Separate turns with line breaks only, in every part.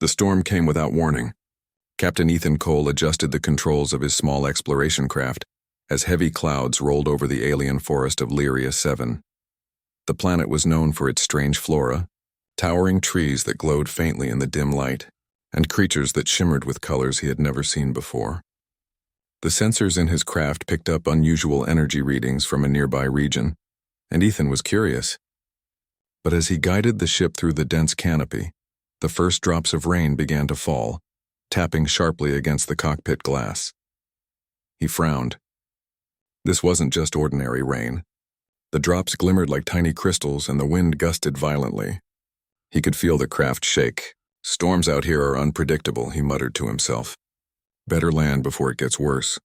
The storm came without warning. Captain Ethan Cole adjusted the controls of his small exploration craft as heavy clouds rolled over the alien forest of Lyria 7. The planet was known for its strange flora, towering trees that glowed faintly in the dim light, and creatures that shimmered with colors he had never seen before. The sensors in his craft picked up unusual energy readings from a nearby region, and Ethan was curious. But as he guided the ship through the dense canopy, the first drops of rain began to fall, tapping sharply against the cockpit glass. He frowned. This wasn't just ordinary rain. The drops glimmered like tiny crystals and the wind gusted violently. He could feel the craft shake. Storms out here are unpredictable, he muttered to himself. Better land before it gets worse.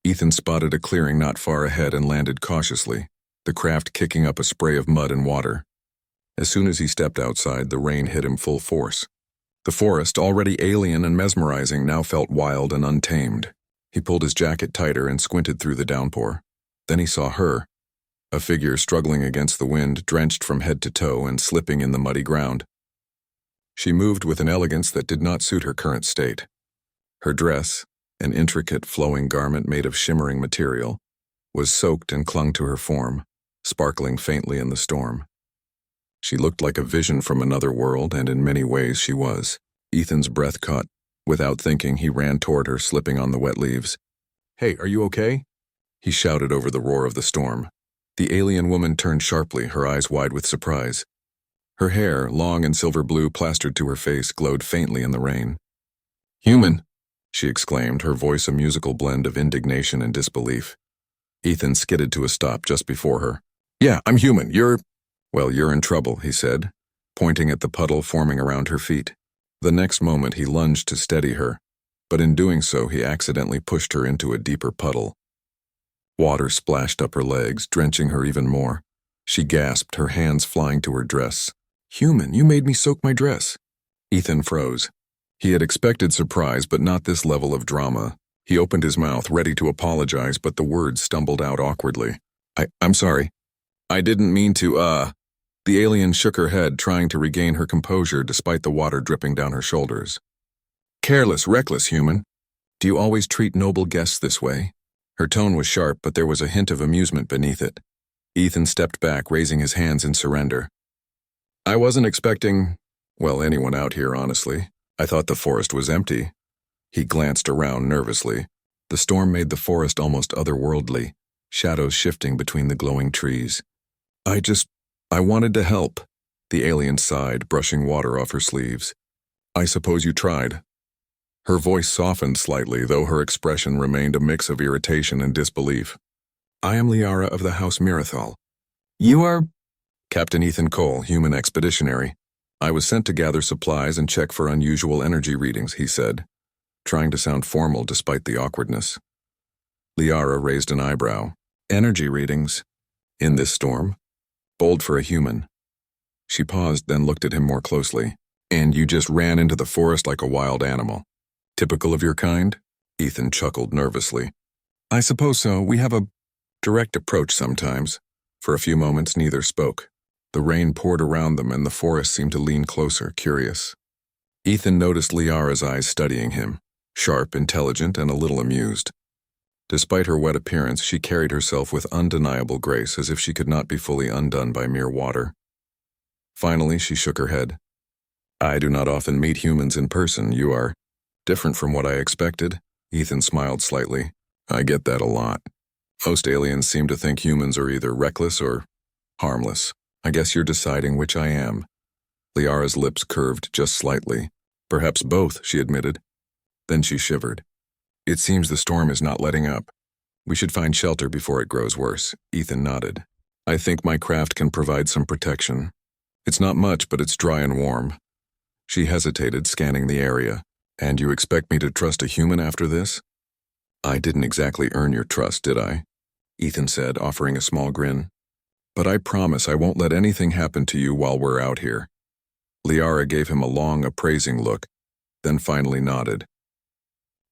Ethan spotted a clearing not far ahead and landed cautiously, the craft kicking up a spray of mud and water. As soon as he stepped outside, the rain hit him full force. The forest, already alien and mesmerizing, now felt wild and untamed. He pulled his jacket tighter and squinted through the downpour. Then he saw her, a figure struggling against the wind, drenched from head to toe and slipping in the muddy ground. She moved with an elegance that did not suit her current state. Her dress, an intricate flowing garment made of shimmering material, was soaked and clung to her form, sparkling faintly in the storm. She looked like a vision from another world, and in many ways she was. Ethan's breath caught. Without thinking, he ran toward her, slipping on the wet leaves. "Hey, are you okay?" he shouted over the roar of the storm. The alien woman turned sharply, her eyes wide with surprise. Her hair, long and silver blue plastered to her face, glowed faintly in the rain. "Human!" she exclaimed, her voice a musical blend of indignation and disbelief. Ethan skidded to a stop just before her. "Yeah, I'm human. Well, you're in trouble," he said, pointing at the puddle forming around her feet. The next moment he lunged to steady her, but in doing so he accidentally pushed her into a deeper puddle. Water splashed up her legs, drenching her even more. She gasped, her hands flying to her dress. "Human, you made me soak my dress." Ethan froze. He had expected surprise, but not this level of drama. He opened his mouth, ready to apologize, but the words stumbled out awkwardly. I'm sorry. I didn't mean to, The alien shook her head, trying to regain her composure despite the water dripping down her shoulders. "Careless, reckless human. Do you always treat noble guests this way?" Her tone was sharp, but there was a hint of amusement beneath it. Ethan stepped back, raising his hands in surrender. "I wasn't expecting, anyone out here, honestly. I thought the forest was empty." He glanced around nervously. The storm made the forest almost otherworldly, shadows shifting between the glowing trees. I wanted to help." The alien sighed, brushing water off her sleeves. "I suppose you tried." Her voice softened slightly, though her expression remained a mix of irritation and disbelief. "I am Liara of the House Mirathal." "You are—" "Captain Ethan Cole, human expeditionary. I was sent to gather supplies and check for unusual energy readings," he said, trying to sound formal despite the awkwardness. Liara raised an eyebrow. "Energy readings? In this storm? Bold for a human." She paused, then looked at him more closely. "And you just ran into the forest like a wild animal. Typical of your kind?" Ethan chuckled nervously. "I suppose so. We have a direct approach sometimes." For a few moments, neither spoke. The rain poured around them, and the forest seemed to lean closer, curious. Ethan noticed Liara's eyes studying him, sharp, intelligent, and a little amused. Despite her wet appearance, she carried herself with undeniable grace, as if she could not be fully undone by mere water. Finally, she shook her head. "I do not often meet humans in person. You are different from what I expected." Ethan smiled slightly. "I get that a lot. Most aliens seem to think humans are either reckless or harmless. I guess you're deciding which I am." Liara's lips curved just slightly. "Perhaps both," she admitted. Then she shivered. "It seems the storm is not letting up. We should find shelter before it grows worse." Ethan nodded. "I think my craft can provide some protection. It's not much, but it's dry and warm." She hesitated, scanning the area. "And you expect me to trust a human after this?" "I didn't exactly earn your trust, did I?" Ethan said, offering a small grin. "But I promise I won't let anything happen to you while we're out here." Liara gave him a long, appraising look, then finally nodded.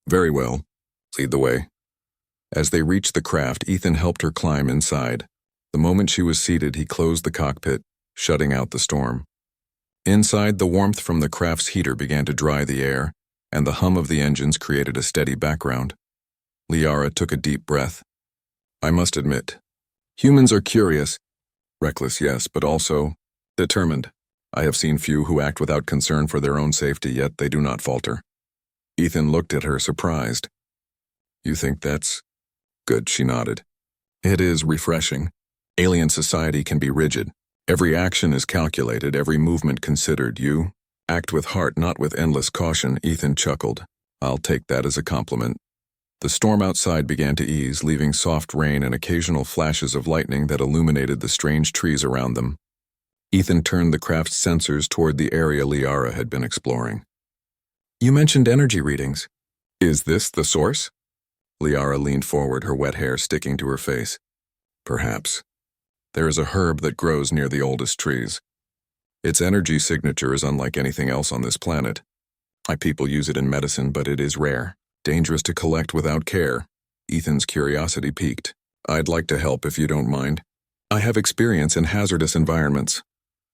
"Very well. Lead the way." As they reached the craft, Ethan helped her climb inside. The moment she was seated, he closed the cockpit, shutting out the storm. Inside, the warmth from the craft's heater began to dry the air, and the hum of the engines created a steady background. Liara took a deep breath. I must admit, humans are curious. Reckless, yes, but also determined. I have seen few who act without concern for their own safety, yet they do not falter. Ethan looked at her, surprised. You think that's good? She nodded. It is refreshing. Alien society can be rigid. Every action is calculated, every movement considered. You act with heart, not with endless caution. Ethan chuckled. I'll take that as a compliment. The storm outside began to ease, leaving soft rain and occasional flashes of lightning that illuminated the strange trees around them. Ethan turned the craft's sensors toward the area Liara had been exploring. You mentioned energy readings. Is this the source? Liara leaned forward, her wet hair sticking to her face. Perhaps. There is a herb that grows near the oldest trees. Its energy signature is unlike anything else on this planet. My people use it in medicine, but it is rare. Dangerous to collect without care. Ethan's curiosity piqued. I'd like to help if you don't mind. I have experience in hazardous environments.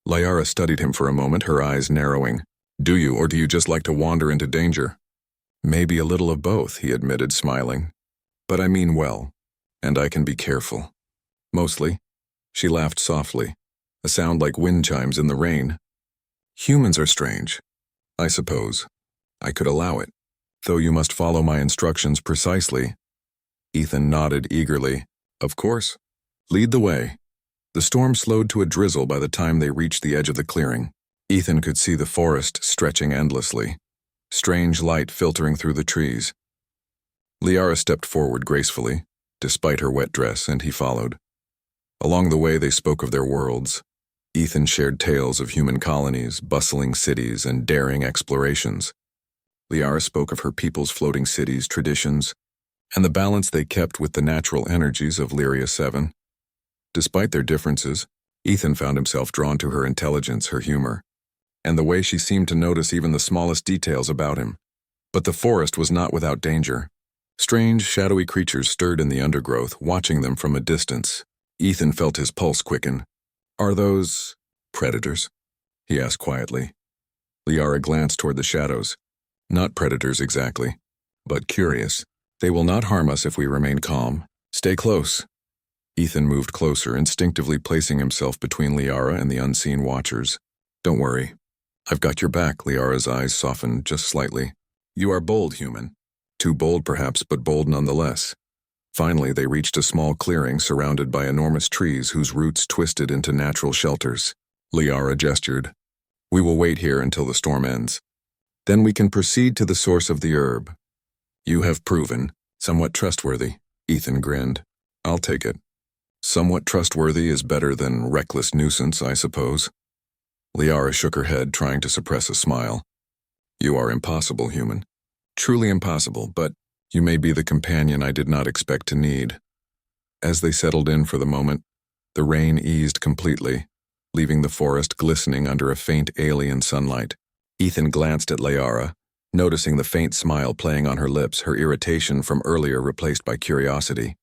Liara studied him for a moment, her eyes narrowing. Do you, or do you just like to wander into danger? Maybe a little of both, he admitted, smiling. But I mean well, and I can be careful. Mostly. She laughed softly, a sound like wind chimes in the rain. Humans are strange. I suppose. I could allow it. Though you must follow my instructions precisely. Ethan nodded eagerly. Of course. Lead the way. The storm slowed to a drizzle by the time they reached the edge of the clearing. Ethan could see the forest stretching endlessly, strange light filtering through the trees. Liara stepped forward gracefully, despite her wet dress, and he followed. Along the way, they spoke of their worlds. Ethan shared tales of human colonies, bustling cities, and daring explorations. Liara spoke of her people's floating cities, traditions, and the balance they kept with the natural energies of Lyria 7. Despite their differences, Ethan found himself drawn to her intelligence, her humor, and the way she seemed to notice even the smallest details about him. But the forest was not without danger. Strange, shadowy creatures stirred in the undergrowth, watching them from a distance. Ethan felt his pulse quicken. Are those predators? He asked quietly. Liara glanced toward the shadows. Not predators exactly, but curious. They will not harm us if we remain calm. Stay close. Ethan moved closer, instinctively placing himself between Liara and the unseen watchers. Don't worry. I've got your back. Liara's eyes softened just slightly. You are bold, human. Too bold perhaps, but bold nonetheless. Finally, they reached a small clearing surrounded by enormous trees whose roots twisted into natural shelters. Liara gestured. We will wait here until the storm ends. Then we can proceed to the source of the herb. You have proven somewhat trustworthy. Ethan grinned. I'll take it. Somewhat trustworthy is better than reckless nuisance, I suppose. Liara shook her head, trying to suppress a smile. You are impossible, human. Truly impossible, but you may be the companion I did not expect to need. As they settled in for the moment, the rain eased completely, leaving the forest glistening under a faint alien sunlight. Ethan glanced at Liara, noticing the faint smile playing on her lips, her irritation from earlier replaced by curiosity.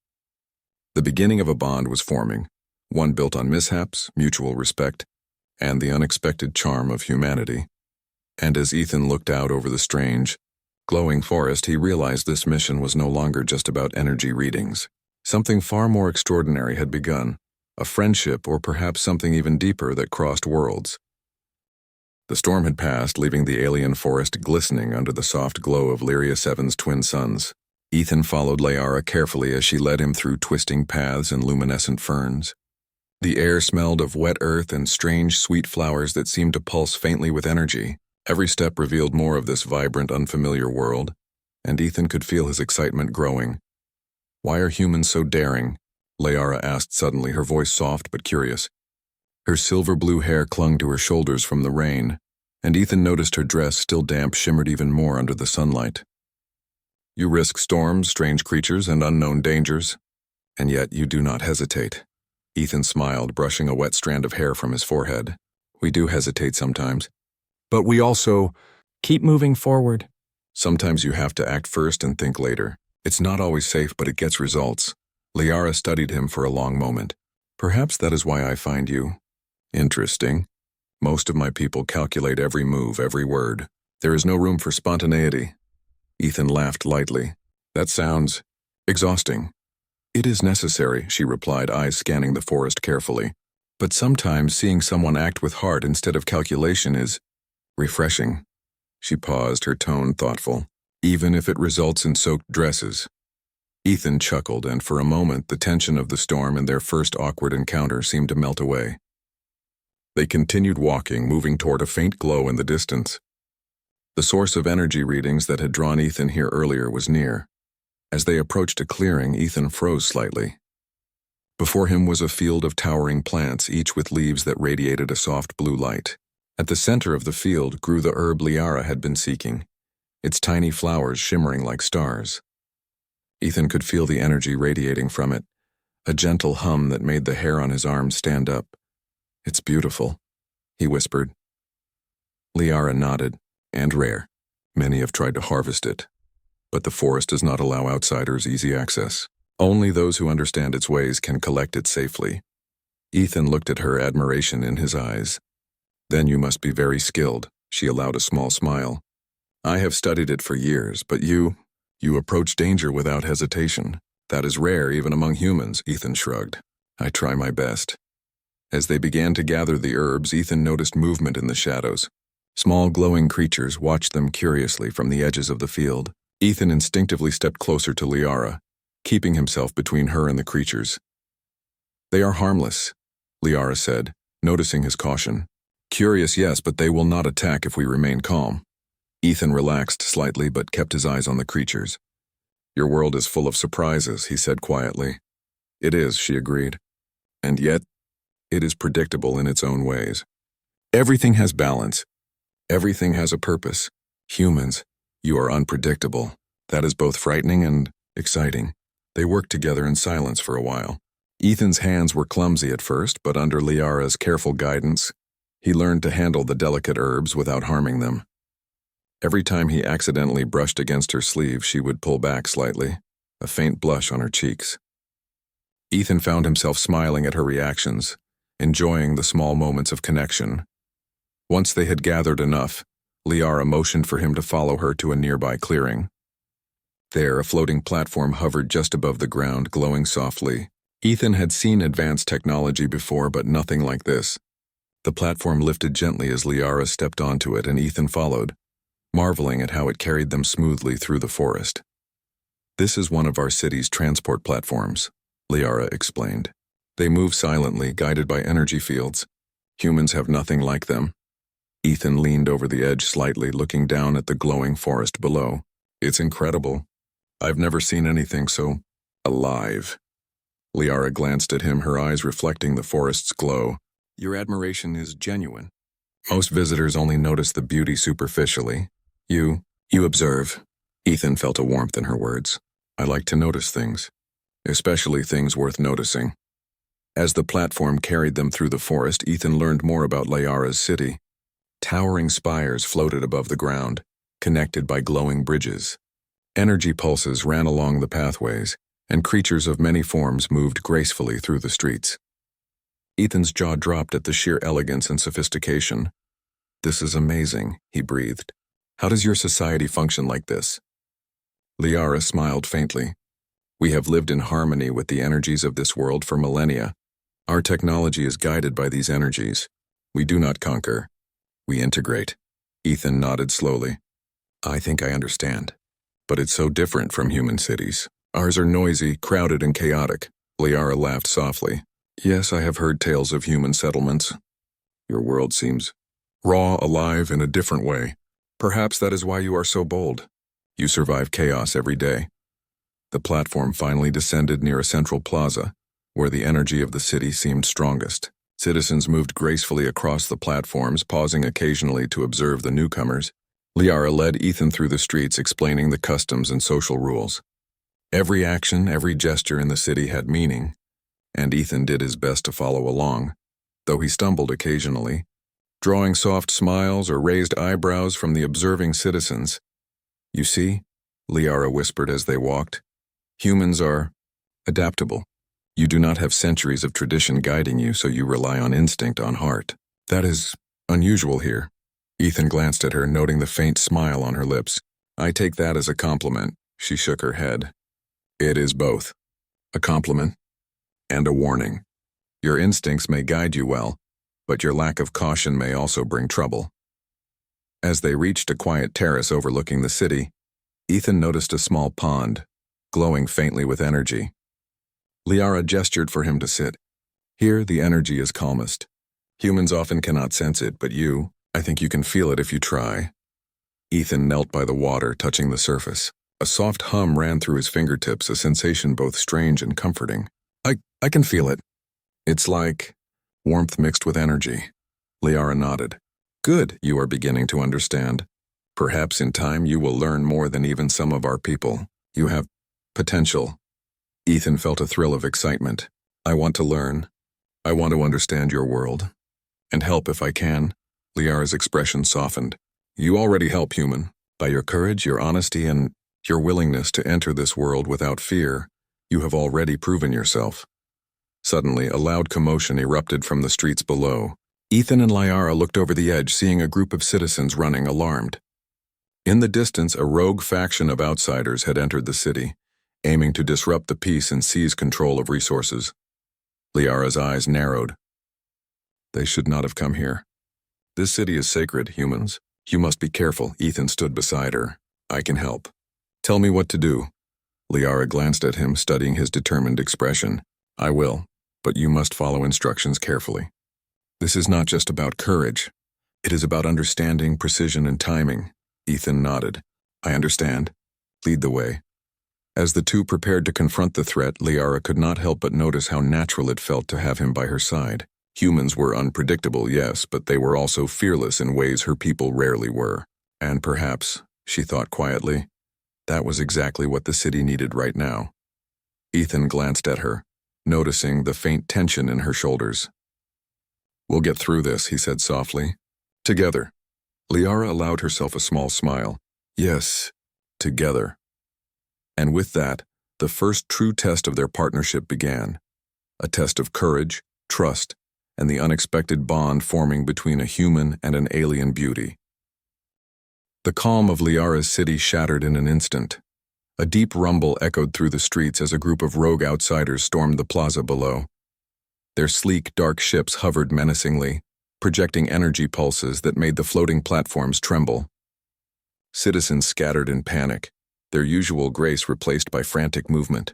The beginning of a bond was forming, one built on mishaps, mutual respect, and the unexpected charm of humanity. And as Ethan looked out over the strange, glowing forest, he realized this mission was no longer just about energy readings. Something far more extraordinary had begun, a friendship or perhaps something even deeper that crossed worlds. The storm had passed, leaving the alien forest glistening under the soft glow of Lyria 7's twin suns. Ethan followed Liara carefully as she led him through twisting paths and luminescent ferns. The air smelled of wet earth and strange, sweet flowers that seemed to pulse faintly with energy. Every step revealed more of this vibrant, unfamiliar world, and Ethan could feel his excitement growing. Why are humans so daring? Liara asked suddenly, her voice soft but curious. Her silver blue hair clung to her shoulders from the rain, and Ethan noticed her dress, still damp, shimmered even more under the sunlight. You risk storms, strange creatures, and unknown dangers, and yet you do not hesitate. Ethan smiled, brushing a wet strand of hair from his forehead. We do hesitate sometimes. But we also keep moving forward. Sometimes you have to act first and think later. It's not always safe, but it gets results. Liara studied him for a long moment. Perhaps that is why I find you interesting. Most of my people calculate every move, every word. There is no room for spontaneity. Ethan laughed lightly. That sounds exhausting. It is necessary, she replied, eyes scanning the forest carefully. But sometimes seeing someone act with heart instead of calculation is refreshing. She paused, her tone thoughtful. Even if it results in soaked dresses. Ethan chuckled, and for a moment the tension of the storm and their first awkward encounter seemed to melt away. They continued walking, moving toward a faint glow in the distance. The source of energy readings that had drawn Ethan here earlier was near. As they approached a clearing, Ethan froze slightly. Before him was a field of towering plants, each with leaves that radiated a soft blue light. At the center of the field grew the herb Liara had been seeking, its tiny flowers shimmering like stars. Ethan could feel the energy radiating from it, a gentle hum that made the hair on his arms stand up. It's beautiful, he whispered. Liara nodded. And rare. Many have tried to harvest it. But the forest does not allow outsiders easy access. Only those who understand its ways can collect it safely. Ethan looked at her, admiration in his eyes. Then you must be very skilled, she allowed a small smile. I have studied it for years, but you approach danger without hesitation. That is rare even among humans, Ethan shrugged. I try my best. As they began to gather the herbs, Ethan noticed movement in the shadows. Small glowing creatures watched them curiously from the edges of the field. Ethan instinctively stepped closer to Liara, keeping himself between her and the creatures. They are harmless, Liara said, noticing his caution. Curious, yes, but they will not attack if we remain calm. Ethan relaxed slightly but kept his eyes on the creatures. Your world is full of surprises, he said quietly. It is, she agreed. And yet, it is predictable in its own ways. Everything has balance. Everything has a purpose. Humans, you are unpredictable. That is both frightening and exciting. They worked together in silence for a while. Ethan's hands were clumsy at first, but under Liara's careful guidance, he learned to handle the delicate herbs without harming them. Every time he accidentally brushed against her sleeve, she would pull back slightly, a faint blush on her cheeks. Ethan found himself smiling at her reactions, enjoying the small moments of connection. Once they had gathered enough, Liara motioned for him to follow her to a nearby clearing. There, a floating platform hovered just above the ground, glowing softly. Ethan had seen advanced technology before, but nothing like this. The platform lifted gently as Liara stepped onto it, and Ethan followed, marveling at how it carried them smoothly through the forest. This is one of our city's transport platforms, Liara explained. They move silently, guided by energy fields. Humans have nothing like them. Ethan leaned over the edge slightly, looking down at the glowing forest below. It's incredible. I've never seen anything so alive. Liara glanced at him, her eyes reflecting the forest's glow. Your admiration is genuine. Most visitors only notice the beauty superficially. You observe. Ethan felt a warmth in her words. I like to notice things, especially things worth noticing. As the platform carried them through the forest, Ethan learned more about Liara's city. Towering spires floated above the ground, connected by glowing bridges. Energy pulses ran along the pathways, and creatures of many forms moved gracefully through the streets. Ethan's jaw dropped at the sheer elegance and sophistication. This is amazing, he breathed. How does your society function like this? Liara smiled faintly. We have lived in harmony with the energies of this world for millennia. Our technology is guided by these energies. We do not conquer. We integrate. Ethan nodded slowly. I think I understand. But it's so different from human cities. Ours are noisy, crowded, and chaotic. Liara laughed softly. Yes, I have heard tales of human settlements. Your world seems raw, alive, in a different way. Perhaps that is why you are so bold. You survive chaos every day. The platform finally descended near a central plaza, where the energy of the city seemed strongest. Citizens moved gracefully across the platforms, pausing occasionally to observe the newcomers. Liara led Ethan through the streets, explaining the customs and social rules. Every action, every gesture in the city had meaning, and Ethan did his best to follow along, though he stumbled occasionally, drawing soft smiles or raised eyebrows from the observing citizens. You see, Liara whispered as they walked, humans are adaptable. You do not have centuries of tradition guiding you, so you rely on instinct, on heart. That is Unusual here. Ethan glanced at her, noting the faint smile on her lips. I take that as a compliment. She shook her head. It is both. A compliment and a warning. Your instincts may guide you well, but your lack of caution may also bring trouble. As they reached a quiet terrace overlooking the city, Ethan noticed a small pond, glowing faintly with energy. Liara gestured for him to sit. Here, the energy is calmest. Humans often cannot sense it, but I think you can feel it if you try. Ethan knelt by the water, touching the surface. A soft hum ran through his fingertips, a sensation both strange and comforting. I can feel it. It's like warmth mixed with energy. Liara nodded. Good, you are beginning to understand. Perhaps in time you will learn more than even some of our people. You have potential. Ethan felt a thrill of excitement. I want to learn. I want to understand your world. And help if I can. Liara's expression softened. You already help, human. By your courage, your honesty, and your willingness to enter this world without fear, you have already proven yourself. Suddenly, a loud commotion erupted from the streets below. Ethan and Liara looked over the edge, seeing a group of citizens running, alarmed. In the distance, a rogue faction of outsiders had entered the city, aiming to disrupt the peace and seize control of resources. Liara's eyes narrowed. They should not have come here. This city is sacred, humans. You must be careful. Ethan stood beside her. I can help. Tell me what to do. Liara glanced at him, studying his determined expression. I will, but you must follow instructions carefully. This is not just about courage. It is about understanding, precision, and timing. Ethan nodded. I understand. Lead the way. As the two prepared to confront the threat, Liara could not help but notice how natural it felt to have him by her side. Humans were unpredictable, yes, but they were also fearless in ways her people rarely were. And perhaps, she thought quietly, that was exactly what the city needed right now. Ethan glanced at her, noticing the faint tension in her shoulders. We'll get through this, he said softly. Together. Liara allowed herself a small smile. Yes, together. And with that, the first true test of their partnership began. A test of courage, trust, and the unexpected bond forming between a human and an alien beauty. The calm of Liara's city shattered in an instant. A deep rumble echoed through the streets as a group of rogue outsiders stormed the plaza below. Their sleek, dark ships hovered menacingly, projecting energy pulses that made the floating platforms tremble. Citizens scattered in panic, their usual grace replaced by frantic movement.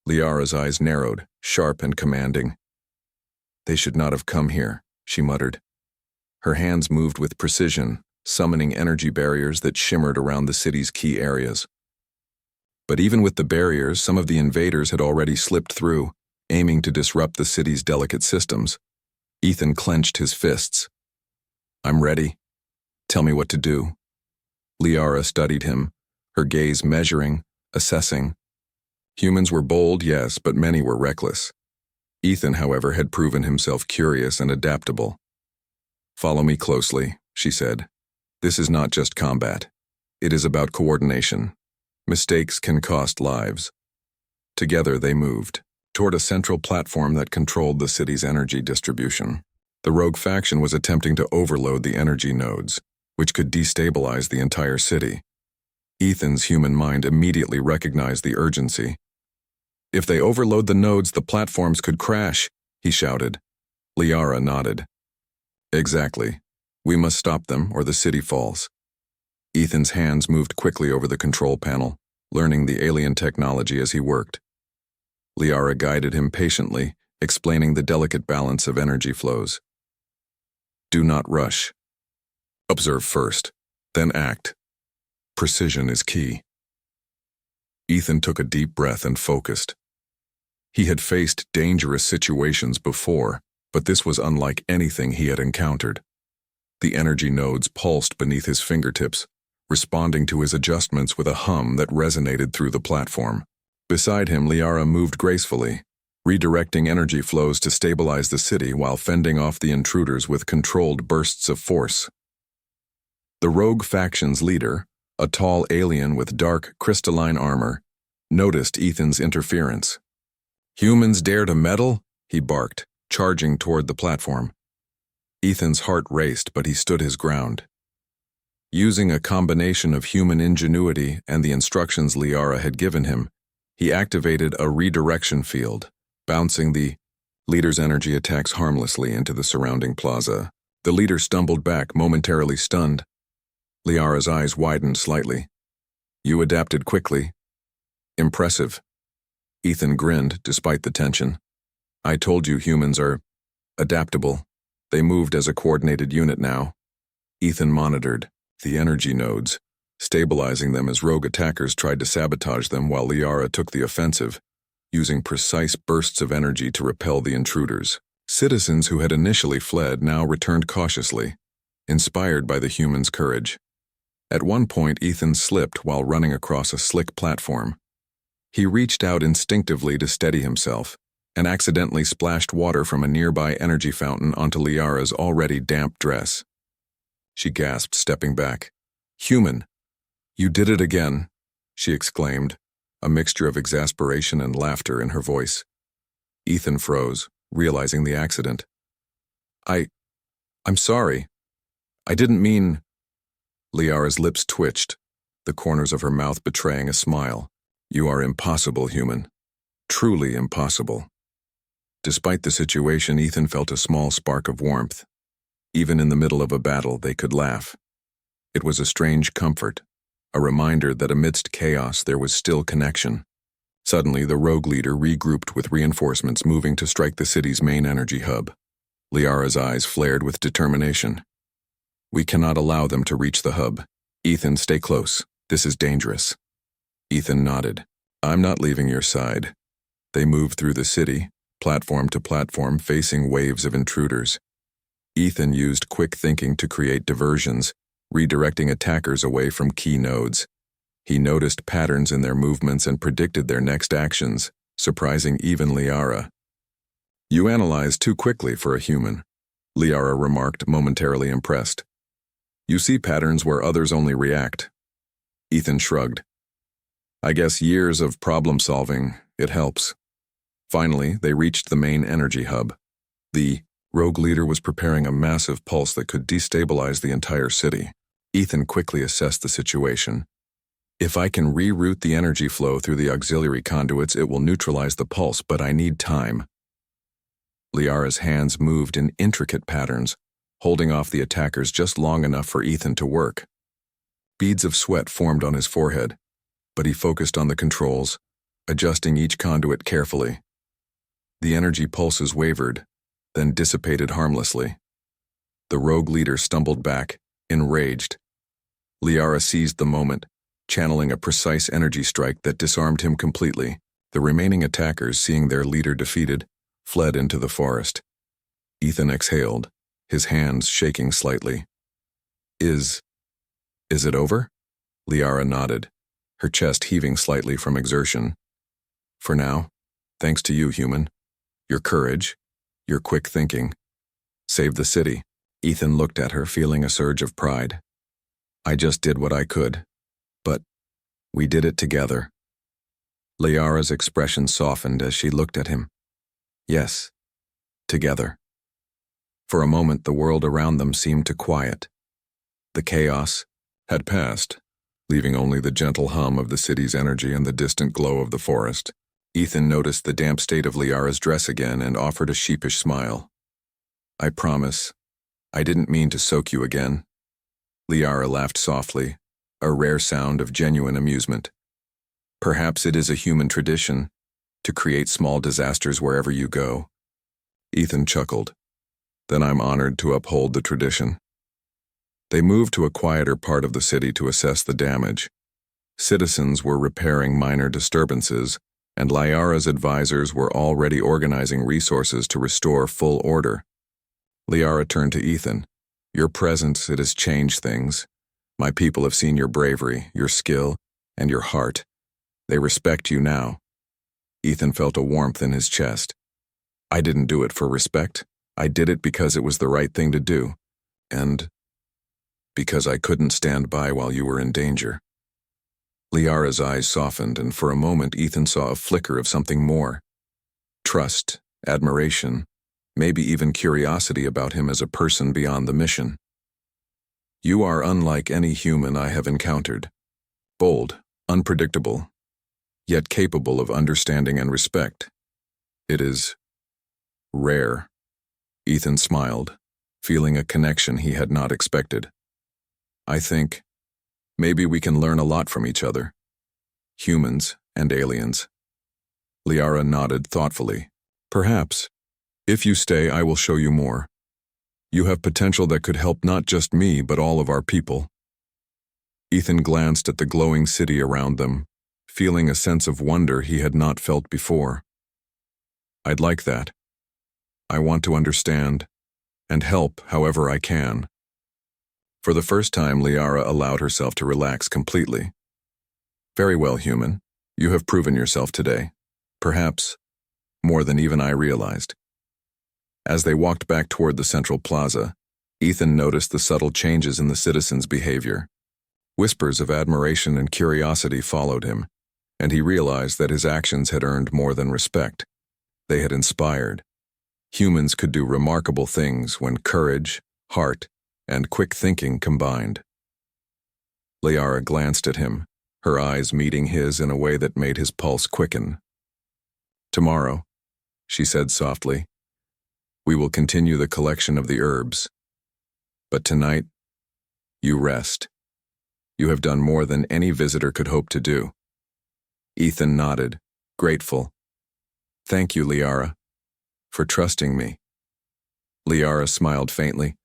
Liara's eyes narrowed, sharp and commanding. They should not have come here, she muttered. Her hands moved with precision, summoning energy barriers that shimmered around the city's key areas. But even with the barriers, some of the invaders had already slipped through, aiming to disrupt the city's delicate systems. Ethan clenched his fists. I'm ready. Tell me what to do. Liara studied him, her gaze measuring, assessing. Humans were bold, yes, but many were reckless. Ethan, however, had proven himself curious and adaptable. Follow me closely, she said. This is not just combat. It is about coordination. Mistakes can cost lives. Together they moved toward a central platform that controlled the city's energy distribution. The rogue faction was attempting to overload the energy nodes, which could destabilize the entire city. Ethan's human mind immediately recognized the urgency. If they overload the nodes, the platforms could crash, he shouted. Liara nodded. Exactly. We must stop them or the city falls. Ethan's hands moved quickly over the control panel, learning the alien technology as he worked. Liara guided him patiently, explaining the delicate balance of energy flows. Do not rush. Observe first, then act. Precision is key. Ethan took a deep breath and focused. He had faced dangerous situations before, but this was unlike anything he had encountered. The energy nodes pulsed beneath his fingertips, responding to his adjustments with a hum that resonated through the platform. Beside him, Liara moved gracefully, redirecting energy flows to stabilize the city while fending off the intruders with controlled bursts of force. The rogue faction's leader, a tall alien with dark, crystalline armor, noticed Ethan's interference. Humans dare to meddle? He barked, charging toward the platform. Ethan's heart raced, but he stood his ground. Using a combination of human ingenuity and the instructions Liara had given him, he activated a redirection field, bouncing the leader's energy attacks harmlessly into the surrounding plaza. The leader stumbled back, momentarily stunned. Liara's eyes widened slightly. "You adapted quickly." "Impressive." Ethan grinned, despite the tension. "I told you humans are adaptable." They moved as a coordinated unit now. Ethan monitored the energy nodes, stabilizing them as rogue attackers tried to sabotage them while Liara took the offensive, using precise bursts of energy to repel the intruders. Citizens who had initially fled now returned cautiously, inspired by the humans' courage. At one point, Ethan slipped while running across a slick platform. He reached out instinctively to steady himself and accidentally splashed water from a nearby energy fountain onto Liara's already damp dress. She gasped, stepping back. "Human, you did it again," she exclaimed, a mixture of exasperation and laughter in her voice. Ethan froze, realizing the accident. I'm sorry. I didn't mean..." Liara's lips twitched, the corners of her mouth betraying a smile. "You are impossible, human. Truly impossible." Despite the situation, Ethan felt a small spark of warmth. Even in the middle of a battle, they could laugh. It was a strange comfort, a reminder that amidst chaos there was still connection. Suddenly, the rogue leader regrouped with reinforcements moving to strike the city's main energy hub. Liara's eyes flared with determination. "We cannot allow them to reach the hub. Ethan, stay close. This is dangerous." Ethan nodded. "I'm not leaving your side." They moved through the city, platform to platform, facing waves of intruders. Ethan used quick thinking to create diversions, redirecting attackers away from key nodes. He noticed patterns in their movements and predicted their next actions, surprising even Liara. "You analyze too quickly for a human," Liara remarked, momentarily impressed. "You see patterns where others only react." Ethan shrugged. "I guess years of problem-solving, it helps." Finally, they reached the main energy hub. The rogue leader was preparing a massive pulse that could destabilize the entire city. Ethan quickly assessed the situation. "If I can reroute the energy flow through the auxiliary conduits, it will neutralize the pulse, but I need time." Liara's hands moved in intricate patterns, holding off the attackers just long enough for Ethan to work. Beads of sweat formed on his forehead, but he focused on the controls, adjusting each conduit carefully. The energy pulses wavered, then dissipated harmlessly. The rogue leader stumbled back, enraged. Liara seized the moment, channeling a precise energy strike that disarmed him completely. The remaining attackers, seeing their leader defeated, fled into the forest. Ethan exhaled, his hands shaking slightly. Is it over?" Liara nodded, her chest heaving slightly from exertion. "For now, thanks to you, human. Your courage, your quick thinking, saved the city." Ethan looked at her, feeling a surge of pride. "I just did what I could, but we did it together." Liara's expression softened as she looked at him. "Yes, together." For a moment, the world around them seemed to quiet. The chaos had passed, leaving only the gentle hum of the city's energy and the distant glow of the forest. Ethan noticed the damp state of Liara's dress again and offered a sheepish smile. "I promise, I didn't mean to soak you again." Liara laughed softly, a rare sound of genuine amusement. "Perhaps it is a human tradition, to create small disasters wherever you go." Ethan chuckled. "Then I'm honored to uphold the tradition." They moved to a quieter part of the city to assess the damage. Citizens were repairing minor disturbances, and Liara's advisors were already organizing resources to restore full order. Liara turned to Ethan. "Your presence, it has changed things. My people have seen your bravery, your skill, and your heart. They respect you now." Ethan felt a warmth in his chest. "I didn't do it for respect. I did it because it was the right thing to do, and because I couldn't stand by while you were in danger." Liara's eyes softened, and for a moment Ethan saw a flicker of something more. Trust, admiration, maybe even curiosity about him as a person beyond the mission. You are unlike any human I have encountered. Bold, unpredictable, yet capable of understanding and respect. It is rare. Ethan smiled, feeling a connection he had not expected. I think maybe we can learn a lot from each other. Humans and aliens. Liara nodded thoughtfully. Perhaps. If you stay, I will show you more. You have potential that could help not just me, but all of our people. Ethan glanced at the glowing city around them, feeling a sense of wonder he had not felt before. I'd like that. I want to understand and help however I can. For the first time, Liara allowed herself to relax completely. Very well, human. You have proven yourself today. Perhaps more than even I realized. As they walked back toward the central plaza, Ethan noticed the subtle changes in the citizens' behavior. Whispers of admiration and curiosity followed him, and he realized that his actions had earned more than respect. They had inspired. Humans could do remarkable things when courage, heart, and quick thinking combined. Liara glanced at him, her eyes meeting his in a way that made his pulse quicken. Tomorrow, she said softly, we will continue the collection of the herbs. But tonight, you rest. You have done more than any visitor could hope to do. Ethan nodded, grateful. Thank you, Liara, for trusting me. Liara smiled faintly,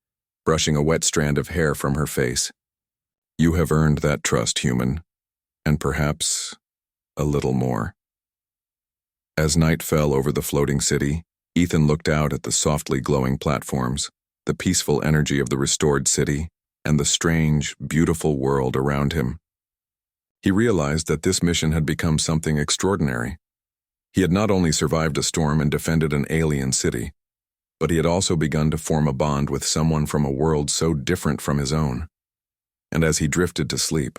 brushing a wet strand of hair from her face. You have earned that trust, human, and perhaps a little more. As night fell over the floating city, Ethan looked out at the softly glowing platforms, the peaceful energy of the restored city, and the strange, beautiful world around him. He realized that this mission had become something extraordinary. He had not only survived a storm and defended an alien city, but he had also begun to form a bond with someone from a world so different from his own. And as he drifted to sleep,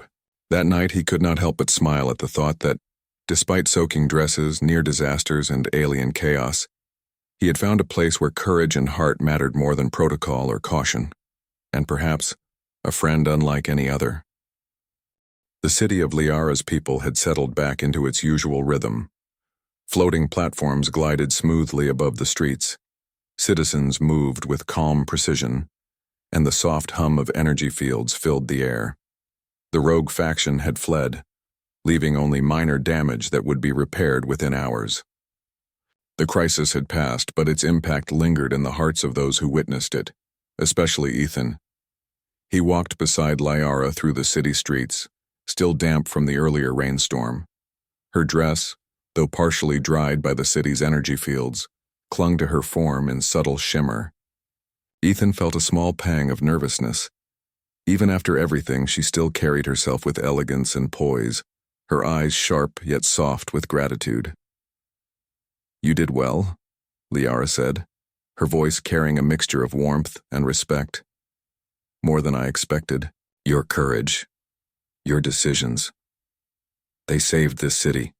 that night he could not help but smile at the thought that, despite soaking dresses, near disasters, and alien chaos, he had found a place where courage and heart mattered more than protocol or caution, and perhaps a friend unlike any other. The city of Liara's people had settled back into its usual rhythm. Floating platforms glided smoothly above the streets. Citizens moved with calm precision, and the soft hum of energy fields filled the air. The rogue faction had fled, leaving only minor damage that would be repaired within hours. The crisis had passed, but its impact lingered in the hearts of those who witnessed it, especially Ethan. He walked beside Liara through the city streets, still damp from the earlier rainstorm. Her dress, though partially dried by the city's energy fields, clung to her form in subtle shimmer. Ethan felt a small pang of nervousness. Even after everything, she still carried herself with elegance and poise, her eyes sharp yet soft with gratitude. You did well, Liara said, her voice carrying a mixture of warmth and respect. More than I expected. Your courage, your decisions. They saved this city.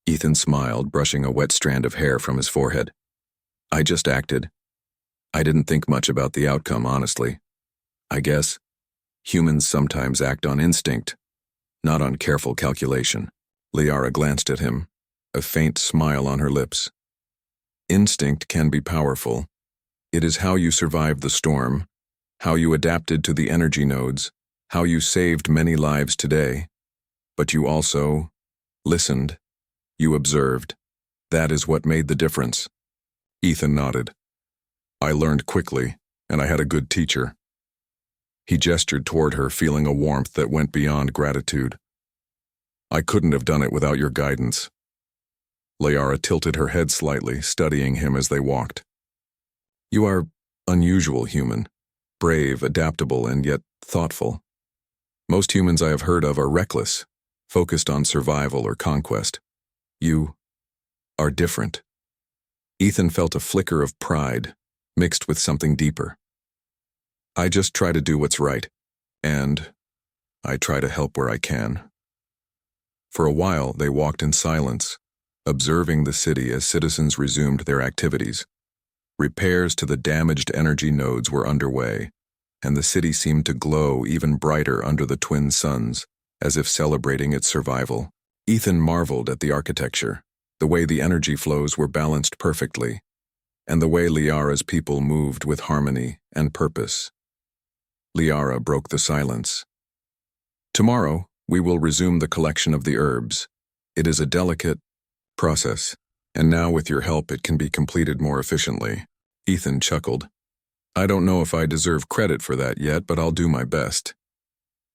Ethan smiled, brushing a wet strand of hair from his forehead. I just acted. I didn't think much about the outcome, honestly. I guess humans sometimes act on instinct, not on careful calculation. Liara glanced at him, a faint smile on her lips. Instinct can be powerful. It is how you survived the storm, how you adapted to the energy nodes, how you saved many lives today. But you also listened. You observed. That is what made the difference. Ethan nodded. I learned quickly, and I had a good teacher. He gestured toward her, feeling a warmth that went beyond gratitude. I couldn't have done it without your guidance. Liara tilted her head slightly, studying him as they walked. You are unusual, human. Brave, adaptable, and yet thoughtful. Most humans I have heard of are reckless, focused on survival or conquest. You are different. Ethan felt a flicker of pride, mixed with something deeper. I just try to do what's right, and I try to help where I can. For a while, they walked in silence, observing the city as citizens resumed their activities. Repairs to the damaged energy nodes were underway, and the city seemed to glow even brighter under the twin suns, as if celebrating its survival. Ethan marveled at the architecture, the way the energy flows were balanced perfectly, and the way Liara's people moved with harmony and purpose. Liara broke the silence. Tomorrow, we will resume the collection of the herbs. It is a delicate process, and now with your help it can be completed more efficiently. Ethan chuckled. I don't know if I deserve credit for that yet, but I'll do my best.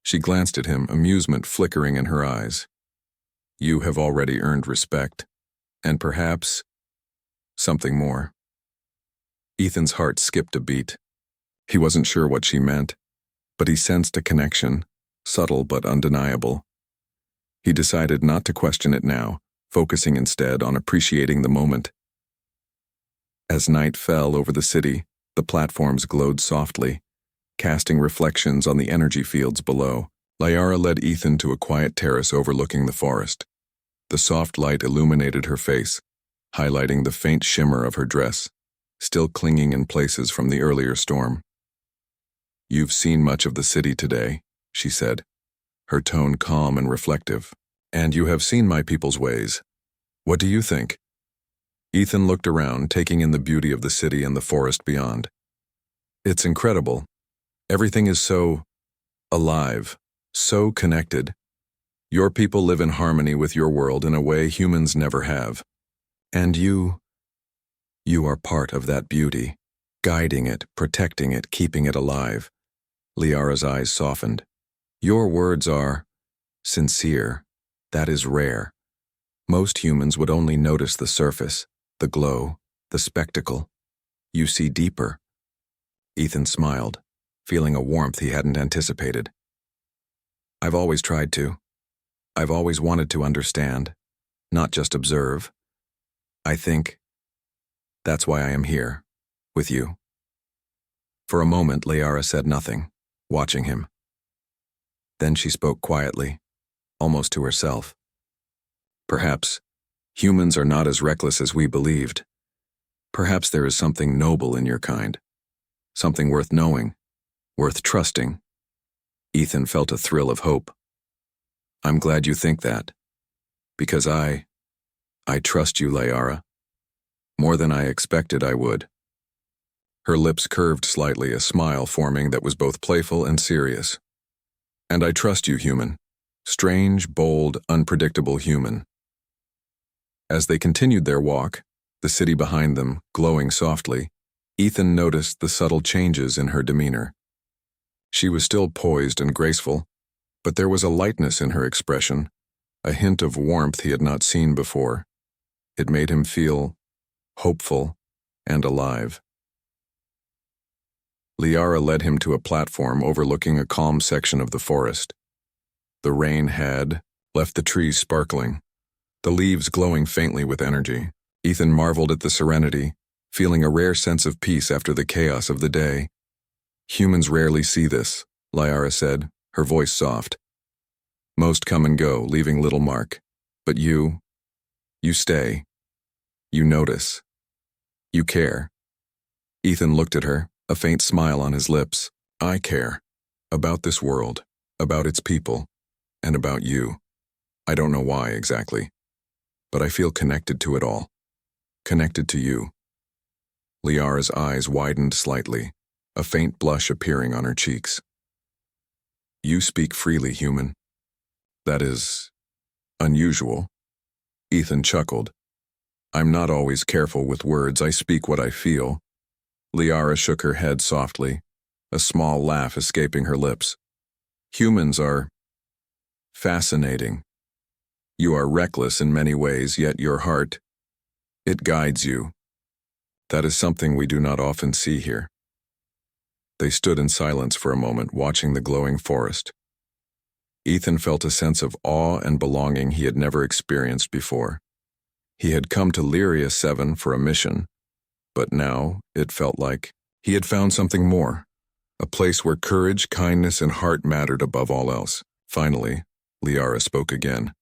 She glanced at him, amusement flickering in her eyes. You have already earned respect, and perhaps something more. Ethan's heart skipped a beat. He wasn't sure what she meant, but he sensed a connection, subtle but undeniable. He decided not to question it now, focusing instead on appreciating the moment. As night fell over the city, the platforms glowed softly, casting reflections on the energy fields below. Liara led Ethan to a quiet terrace overlooking the forest. The soft light illuminated her face, highlighting the faint shimmer of her dress, still clinging in places from the earlier storm. You've seen much of the city today, she said, her tone calm and reflective. And you have seen my people's ways. What do you think? Ethan looked around, taking in the beauty of the city and the forest beyond. It's incredible. Everything is so alive, so connected. Your people live in harmony with your world in a way humans never have. And you are part of that beauty, guiding it, protecting it, keeping it alive. Liara's eyes softened. Your words are sincere. That is rare. Most humans would only notice the surface, the glow, the spectacle. You see deeper. Ethan smiled, feeling a warmth he hadn't anticipated. I've always tried to. I've always wanted to understand, not just observe. I think that's why I am here, with you. For a moment, Liara said nothing, watching him. Then she spoke quietly, almost to herself. Perhaps humans are not as reckless as we believed. Perhaps there is something noble in your kind, something worth knowing, worth trusting. Ethan felt a thrill of hope. I'm glad you think that, because I trust you, Liara, more than I expected I would. Her lips curved slightly, a smile forming that was both playful and serious. And I trust you, human. Strange, bold, unpredictable human. As they continued their walk, the city behind them glowing softly, Ethan noticed the subtle changes in her demeanor. She was still poised and graceful, but there was a lightness in her expression, a hint of warmth he had not seen before. It made him feel hopeful and alive. Liara led him to a platform overlooking a calm section of the forest. The rain had left the trees sparkling, the leaves glowing faintly with energy. Ethan marveled at the serenity, feeling a rare sense of peace after the chaos of the day. Humans rarely see this, Liara said, her voice soft. Most come and go, leaving little mark. But you stay. You notice. You care. Ethan looked at her, a faint smile on his lips. I care. About this world, about its people, and about you. I don't know why exactly, but I feel connected to it all. Connected to you. Liara's eyes widened slightly, a faint blush appearing on her cheeks. You speak freely, human. That is unusual. Ethan chuckled. I'm not always careful with words. I speak what I feel. Liara shook her head softly, a small laugh escaping her lips. Humans are fascinating. You are reckless in many ways, yet your heart, it guides you. That is something we do not often see here. They stood in silence for a moment, watching the glowing forest. Ethan felt a sense of awe and belonging he had never experienced before. He had come to Lyria 7 for a mission, but now it felt like he had found something more, a place where courage, kindness, and heart mattered above all else. Finally, Liara spoke again.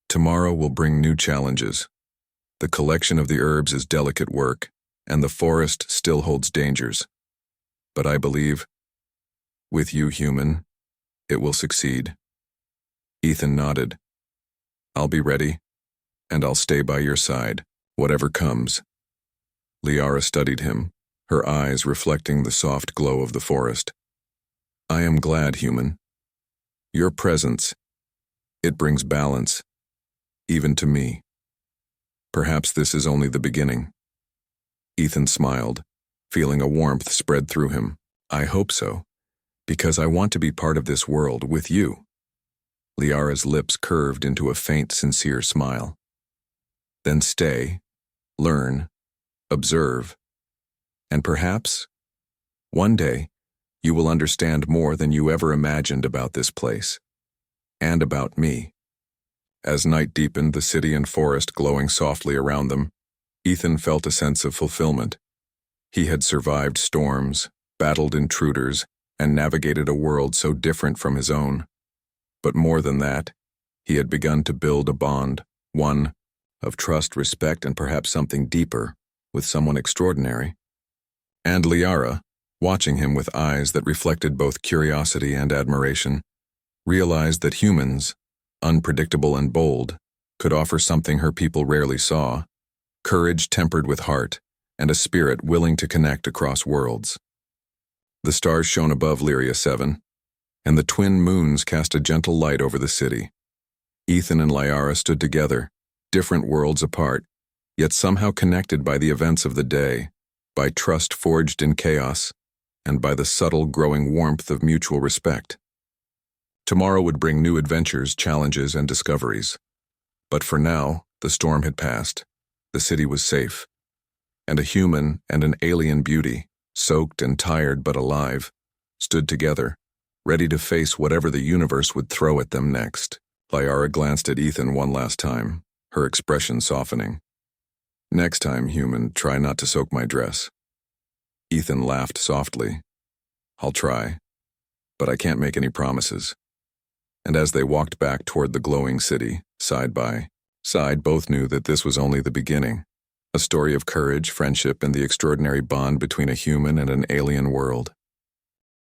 Tomorrow will bring new challenges. The collection of the herbs is delicate work, and the forest still holds dangers. But I believe, with you, human, it will succeed. Ethan nodded. I'll be ready, and I'll stay by your side, whatever comes. Liara studied him, her eyes reflecting the soft glow of the forest. I am glad, human. Your presence, it brings balance, even to me. Perhaps this is only the beginning. Ethan smiled, feeling a warmth spread through him. I hope so, because I want to be part of this world with you. Liara's lips curved into a faint, sincere smile. Then stay, learn, observe, and perhaps, one day, you will understand more than you ever imagined about this place, and about me. As night deepened, the city and forest glowing softly around them, Ethan felt a sense of fulfillment. He had survived storms, battled intruders, and navigated a world so different from his own. But more than that, he had begun to build a bond, one of trust, respect, and perhaps something deeper, with someone extraordinary. And Liara, watching him with eyes that reflected both curiosity and admiration, realized that humans, unpredictable and bold, could offer something her people rarely saw: courage tempered with heart, and a spirit willing to connect across worlds. The stars shone above Lyria 7, and the twin moons cast a gentle light over the city. Ethan and Liara stood together, different worlds apart, yet somehow connected by the events of the day, by trust forged in chaos, and by the subtle growing warmth of mutual respect. Tomorrow would bring new adventures, challenges, and discoveries. But for now, the storm had passed. The city was safe. And a human and an alien beauty, soaked and tired but alive, stood together, ready to face whatever the universe would throw at them next. Liara glanced at Ethan one last time, her expression softening. Next time, human, try not to soak my dress. Ethan laughed softly. I'll try, but I can't make any promises. And as they walked back toward the glowing city, side by side, both knew that this was only the beginning. A story of courage, friendship, and the extraordinary bond between a human and an alien world.